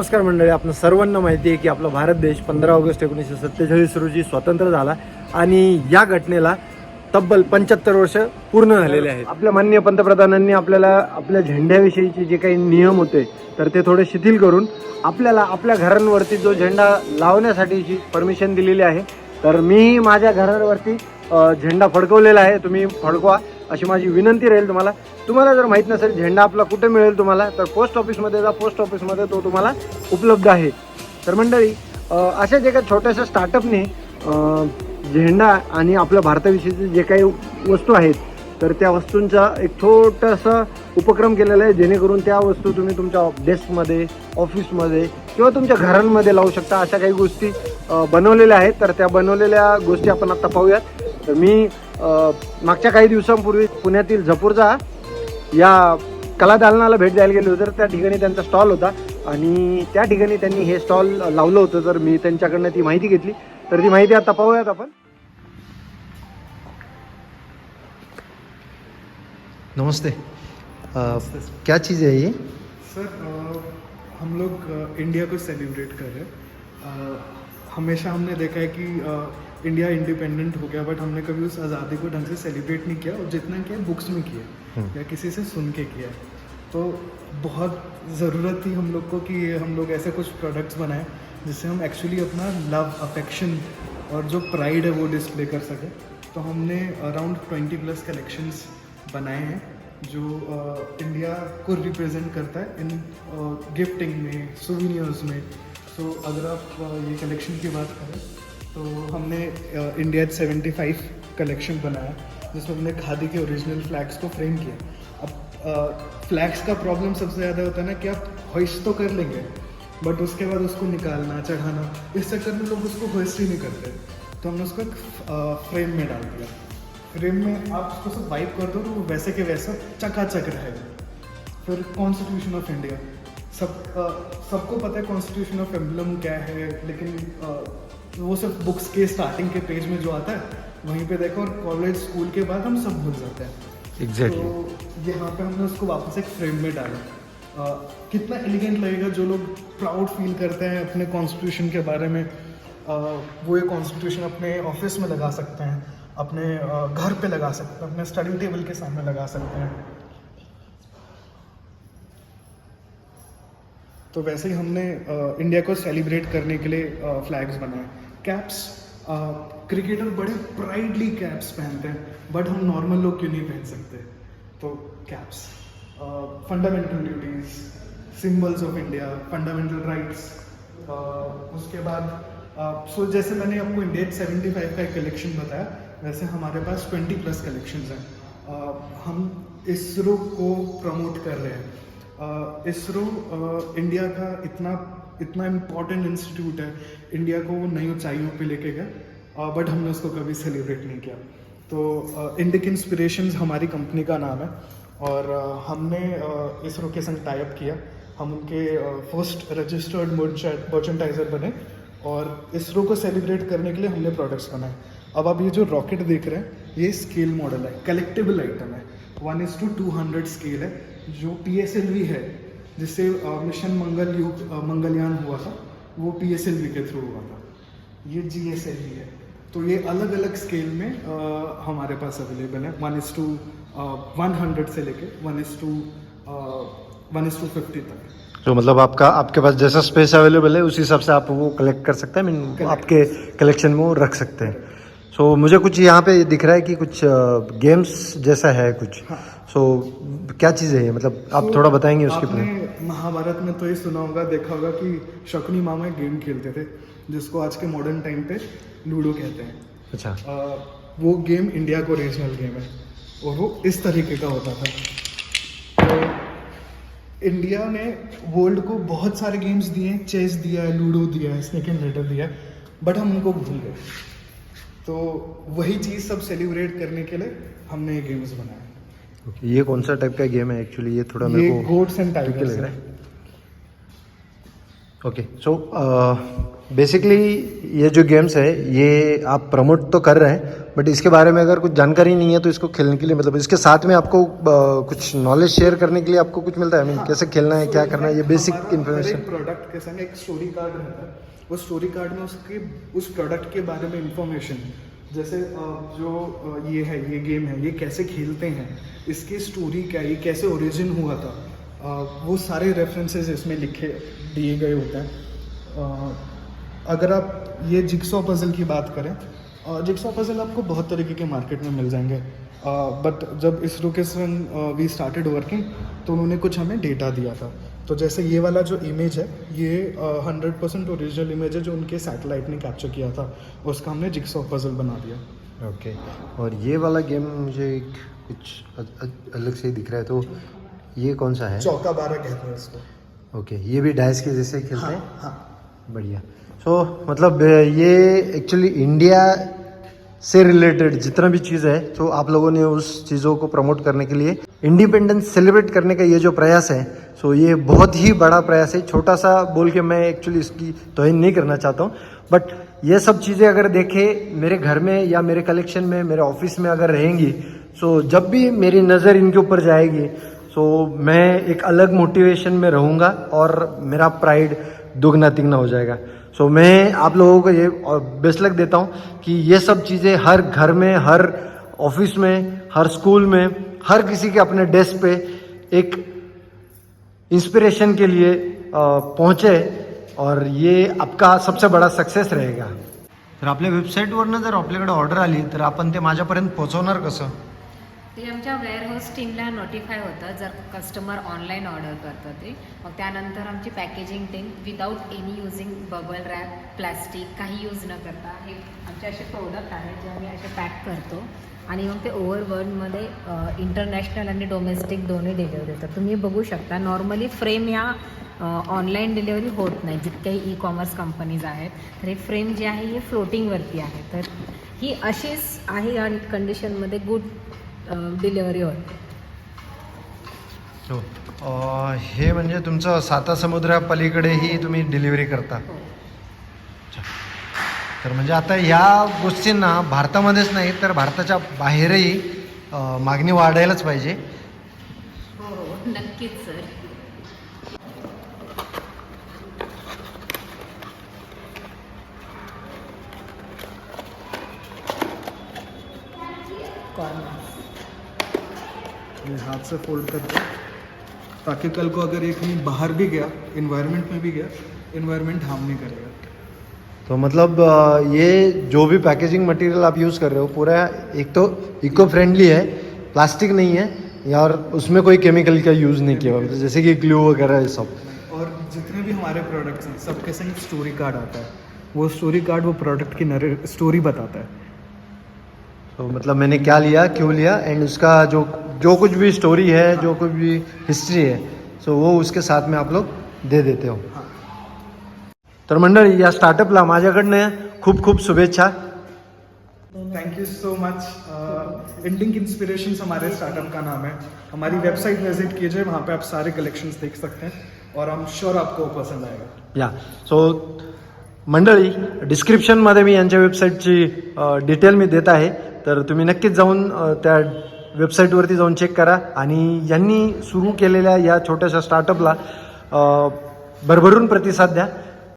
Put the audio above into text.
नमस्कार मंडळी, आपण सर्वांना माहिती आहे की आपला भारत देश 15 ऑगस्ट 1947 रोजी स्वतंत्र झाला आणि या घटनेला तब्बल 75 वर्ष पूर्ण झालेले आहेत. आपल्या माननीय पंतप्रधानांनी आपल्याला आपल्या झेंड्याविषयीचे जे काही नियम होते तर ते थोडे शिथिल करून आपल्याला आपल्या घरांवरती जो झेंडा लावण्यासाठीची परमिशन दिलेली आहे. तर मी माझ्या घरावरती झेंडा फडकवलेला आहे, तुम्ही फडकवा अशी माझी विनंती राहील. तुम्हाला जर माहीत नसेल झेंडा आपला कुठे मिळेल तुम्हाला, तर पोस्ट ऑफिसमध्ये जा, पोस्ट ऑफिसमध्ये तो तुम्हाला उपलब्ध आहे. तर मंडळी, अशाच एका छोट्याशा स्टार्टअपने झेंडा आणि आपल्या भारताविषयीचे जे काही वस्तू आहेत तर त्या वस्तूंचा एक छोटासा उपक्रम केलेला आहे, जेणेकरून त्या वस्तू तुम्ही तुमच्या डेस्कमध्ये, ऑफिसमध्ये किंवा तुमच्या घरांमध्ये लावू शकता. अशा काही गोष्टी बनवलेल्या आहेत. तर त्या बनवलेल्या गोष्टी आपण आता पाहूयात. तर मी मागच्या काही दिवसांपूर्वी पुण्यातील झपूरचा या कला दालनाला भेट द्यायला गेलो होतो. तर त्या ठिकाणी त्यांचा स्टॉल होता आणि त्या ठिकाणी त्यांनी हे स्टॉल लावलं होतं. तर मी त्यांच्याकडनं ती माहिती घेतली. तर ती माहिती आता पाहूयात आपण. नमस्ते। क्या चीज़ है ये? सर, हम लोग इंडिया को सेलिब्रेट कर रहे हैं। हमेशा हमने देखा है कि इंडिया इंडिपेंडेंट हो गया, बट हमने कभी उस आज़ादी को ढंग से सेलिब्रेट नहीं किया, और जितना किया बुक्स में किया या किसी से सुन के किया. तो बहुत ज़रूरत थी हम लोग को कि हम लोग ऐसे कुछ प्रोडक्ट्स बनाएं जिससे हम एक्चुअली अपना लव, अफेक्शन और जो प्राइड है वो डिस्प्ले कर सकें. तो हमने अराउंड 20+ कलेक्शंस बनाए हैं जो इंडिया को रिप्रेजेंट करता है इन गिफ्टिंग में, सोविनियर्स में. सो अगर आप ये कलेक्शन की बात करें तो हमने इंडिया 75 कलेक्शन बनाया जिसमें हमने खादी के ओरिजिनल फ्लैग्स को फ्रेम किया. अब फ्लैग्स का प्रॉब्लम सबसे ज़्यादा होता है ना कि आप होइस्ट तो कर लेंगे बट उसके बाद उसको निकालना, चढ़ाना, इस चक्कर में लोग उसको होइस्ट ही नहीं करते. तो हमने उसको फ्रेम में डाल दिया. फ्रेम में आप उसको सब वाइप कर दो तो वो वैसे के वैसा चकाचक रहेगा. फिर कॉन्स्टिट्यूशन ऑफ इंडिया, सबको पता है कॉन्स्टिट्यूशन ऑफ एम्बलम क्या है, लेकिन वो सब बुक्स के स्टार्टिंग के पेज में जो आता है वहीं पे देखो, और कॉलेज स्कूल के बाद हम सब भूल जाते हैं. एग्जैक्टली. तो यहाँ पे हमने उसको वापस एक फ्रेम में डाला. कितना एलिगेंट लगेगा. जो लोग प्राउड फील करते हैं अपने कॉन्स्टिट्यूशन के बारे में, वो ये कॉन्स्टिट्यूशन अपने ऑफिस में लगा सकते हैं, अपने घर पे लगा सकते हैं, अपने स्टडी टेबल के सामने लगा सकते हैं. तो वैसे ही हमने इंडिया को सेलिब्रेट करने के लिए फ्लैग्स बनाए. कैप्स, क्रिकेटर बड़े प्राइडली कैप्स पहनते हैं बट हम नॉर्मल लोग क्यों नहीं पहन सकते. तो caps, fundamental duties, symbols of India, fundamental rights. उसके बाद सो जैसे मैंने आपको इंडिया 75 का एक कलेक्शन बताया, वैसे हमारे पास 20+ कलेक्शंस हैं. हम इसरो को प्रमोट कर रहे हैं. इसरो इंडिया का इतना इम्पोर्टेंट इंस्टीट्यूट है, इंडिया को वो नई ऊंचाइयों पे लेके गया, बट हमने उसको कभी सेलिब्रेट नहीं किया. तो इंडिक इंस्पिरेशंस हमारी कंपनी का नाम है और हमने इसरो के संग टाई अप किया. हम उनके फर्स्ट रजिस्टर्ड मर्चेंटाइजर बने और इसरो को सेलिब्रेट करने के लिए हमने प्रोडक्ट्स बनाए. अब आप ये जो रॉकेट देख रहे हैं ये स्केल मॉडल है, कलेक्टिबल आइटम है, 1:200 स्केल है, जो PSLV है जिससे मिशन मंगलयान हुआ था वो PSLV के थ्रू हुआ था. ये GSLV है. तो ये अलग अलग स्केल में हमारे पास अवेलेबल है, 1:100 से लेके 1:50 तक. तो मतलब आपके पास जैसा स्पेस अवेलेबल है उस हिसाब से आप वो कलेक्ट कर सकते हैं, आपके कलेक्शन में वो रख सकते हैं. सो मुझे कुछ यहाँ पे दिख रहा है कि कुछ गेम्स जैसा है कुछ. हाँ. सो क्या चीज़ है ये, मतलब आप थोड़ा बताएंगे उसके बारे में. आपने महाभारत में तो ये सुना होगा, देखा होगा कि शकुनी मामा एक गेम खेलते थे जिसको आज के मॉडर्न टाइम पे लूडो कहते हैं. अच्छा. वो गेम इंडिया को रीजनल गेम है और वो इस तरीके का होता था. तो इंडिया ने वर्ल्ड को बहुत सारे गेम्स दिए हैं, चेस दिया है, लूडो दिया है, स्नेक एंड लेडर दिया है, बट हम उनको भूल गए. तो वही चीज़ सब सेलिब्रेट करने के लिए हमने ये गेम्स बनाए. ये कौन सा टाइप का गेम है एक्चुअली, ये थोड़ा मेरे को गोट्स एंड टाइगर्स लग रहा है. ओके. सो बेसिकली ये जो गेम्स है ये आप प्रमोट तो कर रहे हैं बट इसके बारे में अगर कुछ जानकारी नहीं है तो इसको खेलने के लिए मतलब इसके साथ में आपको कुछ नॉलेज शेयर करने के लिए आपको कुछ मिलता है? आई मीन कैसे खेलना है, क्या करना है, ये बेसिक इन्फॉर्मेशन। प्रोडक्ट के संग एक स्टोरी कार्ड रहता है, वो स्टोरी कार्ड में उस प्रोडक्ट के बारे में इंफॉर्मेशन, जैसे ये है, ये गेम है, ये कैसे खेलते हैं, इसकी स्टोरी क्या है, ये कैसे ओरिजिन हुआ था, वो सारे रेफरेंसेस इसमें लिखे दिए गए होते हैं। अगर आप ये जिक्सॉ पजल की बात करें, जिक्सॉ पजल आपको बहुत तरीके के मार्केट में मिल जाएंगे, बट जब इसरो के संग वी स्टार्टेड वर्किंग तो उन्होंने कुछ हमें डेटा दिया था। तो जैसे ये वाला जो इमेज है, ये 100% ओरिजिनल इमेज है जो उनके सैटेलाइट ने कैप्चर किया था, उसका हमने जिक्सॉ पजल बना दिया। ओके, और ये वाला गेम मुझे कुछ अलग से ही दिख रहा है, तो ये कौन सा है? चौका 12 कहते हैं इसको। ओके, ये भी डाइस के जैसे खेलते हैं? हाँ। बढ़िया। सो मतलब ये एक्चुअली इंडिया से रिलेटेड जितना भी चीज़ है, तो आप लोगों ने उस चीज़ों को प्रमोट करने के लिए इंडिपेंडेंस सेलिब्रेट करने का ये जो प्रयास है, सो ये बहुत ही बड़ा प्रयास है। छोटा सा बोल के मैं एक्चुअली इसकी तौहीन नहीं करना चाहता हूँ, बट ये सब चीज़ें अगर देखें मेरे घर में या मेरे कलेक्शन में, मेरे ऑफिस में अगर रहेंगी, सो जब भी मेरी नज़र इनके ऊपर जाएगी, सो मैं एक अलग मोटिवेशन में रहूँगा और मेरा प्राइड दुगना तिगना हो जाएगा। सो मैं आप लोगों को ये बेस्ट लक देता हूँ कि ये सब चीज़ें हर घर में, हर ऑफिस में, हर स्कूल में, हर किसी के अपने डेस्क पे एक इंस्पिरेशन के लिए पहुँचे, और ये आपका सबसे बड़ा सक्सेस रहेगा। तर आपल्या वेबसाईटवरनं जर आपल्याकडे ऑर्डर आली तर आपण ते माझ्यापर्यंत पोहोचवणार कसं? ते आमच्या वेअरहाऊस टीमला नोटिफाय होतं जर कस्टमर ऑनलाईन ऑर्डर करतं ते, मग त्यानंतर आमची packaging team without any using bubble wrap, plastic काही यूज न करता हे आमचे असे प्रोडक्ट आहेत जे आम्ही असे पॅक करतो आणि मग ते ओव्हर वर्ल्डमध्ये इंटरनॅशनल आणि डोमेस्टिक दोन्ही डिलिव्हरी होतात. तुम्ही बघू शकता नॉर्मली फ्रेम या ऑनलाईन डिलिव्हरी होत नाही, जितक्याही ई कॉमर्स कंपनीज आहेत. तर हे फ्रेम जे आहे हे फ्लोटिंगवरती आहे, तर ही अशीच आहे आणि कंडिशनमध्ये गुड डिलिव्हरी होते. हो, हे म्हणजे तुमचं साता समुद्रापलीकडेही तुम्ही डिलिव्हरी करता? अच्छा. तर म्हणजे आता ह्या गोष्टींना भारतामध्येच नाही तर भारताच्या बाहेरही मागणी वाढायलाच पाहिजे. हो हो नक्कीच सर. ये हाथ से फोल्ड करते हैं ताकि कल को अगर ये कहीं बाहर भी गया, इन्वायरमेंट में भी गया, इन्वायरमेंट हार्म नहीं करेगा. तो मतलब ये जो भी पैकेजिंग मटेरियल आप यूज़ कर रहे हो पूरा एक तो इको फ्रेंडली है, प्लास्टिक नहीं है, या और उसमें कोई केमिकल का यूज़ नहीं किया हुआ, जैसे कि ग्लू वगैरह ये सब. और जितने भी हमारे प्रोडक्ट्स हैं सबके संग स्टोरी कार्ड आता है, वो स्टोरी कार्ड वो प्रोडक्ट की स्टोरी बताता है. तो मतलब मैंने क्या लिया, क्यों लिया, एंड उसका जो कुछ भी स्टोरी है, जो कुछ भी हिस्ट्री है, सो वो उसके साथ में आप लोग दे देते हो. तर मंडळी या स्टार्टअपला माझ्याकडनं खूप खूप शुभेच्छा. Thank you so much. Ending inspirations हमारे स्टार्टअप का नाम है. हमारी वेबसाइट विजिट कीजिए, वहाँ पे आप सारे कलेक्शंस देख सकते हैं और आई एम श्योर आपको पसंद आएगा. या सो मंडळी डिस्क्रिप्शनमध्ये मी यांच्या वेबसाईटची डिटेल मी देत आहे, तर तुम्ही नक्कीच जाऊन त्या वेबसाईटवरती जाऊन चेक करा आणि यांनी सुरू केलेल्या या छोट्याशा स्टार्टअपला भरभरून प्रतिसाद द्या.